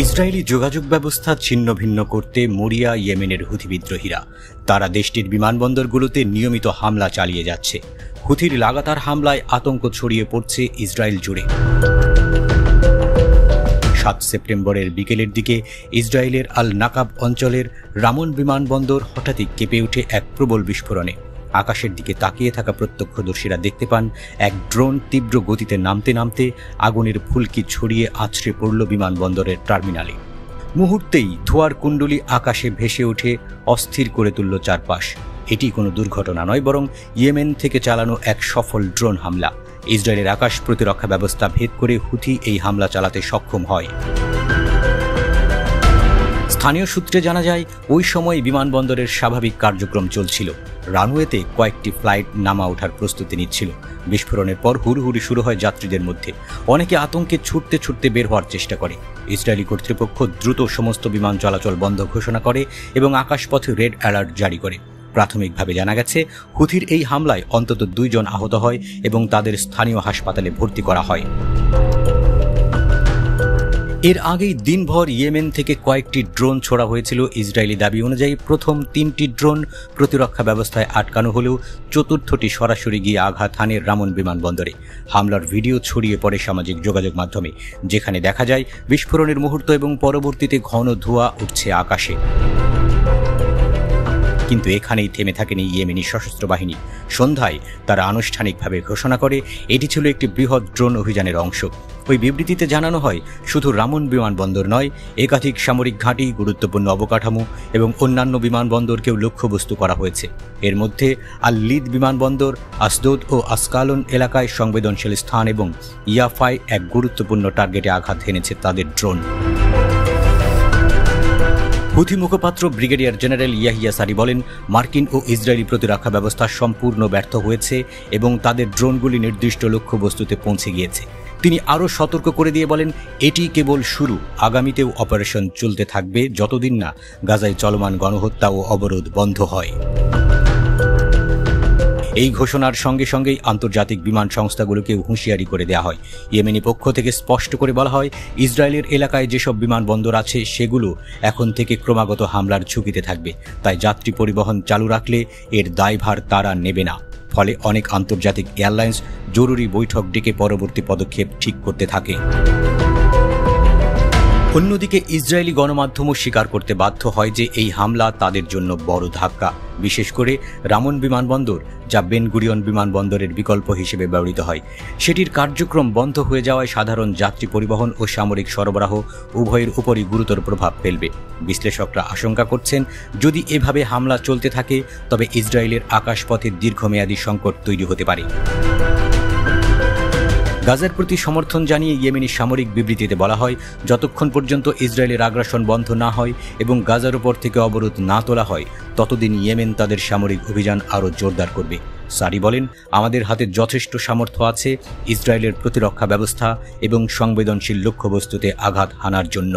Israeli যোগাযোগ ব্যবস্থা ছিন্ন ভিন্ন করতে মরিয়া ইয়েমেনের হুথি বিদ্রোহীরা তারা দেশটির বিমানবন্দরগুলোতে নিয়মিত হামলা চালিয়ে যাচ্ছে। হুথির লাগাতার হামলায় আতঙ্ক ছড়িয়ে পড়ছে ইসরায়েল জুড়ে। 7 সেপ্টেম্বরের বিকেলের দিকে ইসরায়েলের আল নাকাব অঞ্চলের রামন বিমানবন্দর হঠাৎই কেঁপে ওঠে এক প্রবল বিস্ফোরণে। আকাশের দিকে তাকিয়ে থাকা প্রত্যক্ষদর্শীরা দেখতে পান এক ড্রোন তীব্র গতিতে নামতে নামতে আগুনের ফুলকি ছড়িয়ে আছড়ে পড়ল বিমানবন্দরের টার্মিনালে। মুহূর্তেই ধোঁয়ার কুণ্ডলী আকাশে ভেসে উঠে অস্থির করে তুলল চারপাশ। এটি কোনো দুর্ঘটনা নয়, বরং ইয়েমেন থেকে চালানো এক সফল ড্রোন হামলা। ইসরায়েলের আকাশ প্রতিরক্ষা ব্যবস্থা ভেদ করে হুথি এই হামলা চালাতে সক্ষম হয়। স্থানীয় সূত্রে জানা যায়, ওই সময় বিমানবন্দরের স্বাভাবিক কার্যক্রম চলছিল। রানওয়েতে কয়েকটি ফ্লাইট নামা ওঠার প্রস্তুতি নিচ্ছিল। বিস্ফোরণের পর হুড়হুড়ি শুরু হয় যাত্রীদের মধ্যে। অনেকে আতঙ্কে ছুটতে ছুটতে বের হওয়ার চেষ্টা করে। ইসরায়েলি কর্তৃপক্ষ দ্রুত সমস্ত বিমান চলাচল বন্ধ ঘোষণা করে এবং আকাশপথে রেড অ্যালার্ট জারি করে। প্রাথমিকভাবে জানা গেছে, হুথির এই হামলায় অন্তত 2 জন আহত হয় এবং তাদের স্থানীয় হাসপাতালে ভর্তি করা হয়। এর আগেই দিনভর ইয়েমেন থেকে কয়েকটি ড্রোন ছোড়া হয়েছিল। ইসরায়েলি দাবি অনুযায়ী প্রথম 3টি ড্রোন প্রতিরক্ষা ব্যবস্থায় আটকানো হলেও চতুর্থটি সরাসরি গিয়ে আঘাত হানে রামন বিমানবন্দরে। হামলার ভিডিও ছড়িয়ে পড়ে সামাজিক যোগাযোগ মাধ্যমে, যেখানে দেখা যায় বিস্ফোরণের মুহূর্ত এবং পরবর্তীতে ঘন ধোঁয়া উঠছে আকাশে। কিন্তু এখানেই থেমে থাকেনি ইয়েমেনি সশস্ত্র বাহিনী। সন্ধ্যায় তারা আনুষ্ঠানিকভাবে ঘোষণা করে এটি ছিল একটি বৃহৎ ড্রোন অভিযানের অংশ। ওই বিবৃতিতে জানানো হয়, শুধু রামন বিমানবন্দর নয়, একাধিক সামরিক ঘাঁটি, গুরুত্বপূর্ণ অবকাঠামো এবং অন্যান্য বিমানবন্দরকেও লক্ষ্যবস্তু করা হয়েছে। এর মধ্যে আল লিদ বিমানবন্দর, আসদোদ ও আসকালন এলাকায় সংবেদনশীল স্থান এবং ইয়াফায় এক গুরুত্বপূর্ণ টার্গেটে আঘাত হেনেছে তাদের ড্রোন। হুথি মুখপাত্র ব্রিগেডিয়ার জেনারেল ইয়াহিয়া সারি বলেন, মার্কিন ও ইসরায়েলি প্রতিরক্ষা ব্যবস্থা সম্পূর্ণ ব্যর্থ হয়েছে এবং তাদের ড্রোনগুলি নির্দিষ্ট লক্ষ্যবস্তুতে পৌঁছে গিয়েছে। তিনি আরও সতর্ক করে দিয়ে বলেন, এটি কেবল শুরু। আগামীতেও অপারেশন চলতে থাকবে যতদিন না গাজায় চলমান গণহত্যা ও অবরোধ বন্ধ হয়। এই ঘোষণার সঙ্গে সঙ্গেই আন্তর্জাতিক বিমান সংস্থাগুলোকেও হুঁশিয়ারি করে দেওয়া হয়। ইয়েমেনি পক্ষ থেকে স্পষ্ট করে বলা হয়, ইসরায়েলের এলাকায় যেসব বিমানবন্দর আছে সেগুলো এখন থেকে ক্রমাগত হামলার ঝুঁকিতে থাকবে। তাই যাত্রী পরিবহন চালু রাখলে এর দায়ভার তারা নেবে না। ফলে অনেক আন্তর্জাতিক এয়ারলাইন্স জরুরি বৈঠক ডেকে পরবর্তী পদক্ষেপ ঠিক করতে থাকে। অন্যদিকে ইসরায়েলি গণমাধ্যমও স্বীকার করতে বাধ্য হয় যে এই হামলা তাদের জন্য বড় ধাক্কা, বিশেষ করে রামন বিমানবন্দর, যা বেন গুরিয়ন বিমানবন্দরের বিকল্প হিসেবে ব্যবহৃত হয়। সেটির কার্যক্রম বন্ধ হয়ে যাওয়ায় সাধারণ যাত্রী পরিবহন ও সামরিক সরবরাহ উভয়ের উপরই গুরুতর প্রভাব ফেলবে। বিশ্লেষকরা আশঙ্কা করছেন, যদি এভাবে হামলা চলতে থাকে তবে ইসরায়েলের আকাশপথে দীর্ঘমেয়াদী সংকট তৈরি হতে পারে। গাজার প্রতি সমর্থন জানিয়ে ইয়েমেনি সামরিক বিবৃতিতে বলা হয়, যতক্ষণ পর্যন্ত ইসরায়েলের আগ্রাসন বন্ধ না হয় এবং গাজার উপর থেকে অবরোধ না তোলা হয়, ততদিন ইয়েমেন তাদের সামরিক অভিযান আরও জোরদার করবে। সারি বলেন, আমাদের হাতে যথেষ্ট সামর্থ্য আছে ইসরায়েলের প্রতিরক্ষা ব্যবস্থা এবং সংবেদনশীল লক্ষ্যবস্তুতে আঘাত হানার জন্য।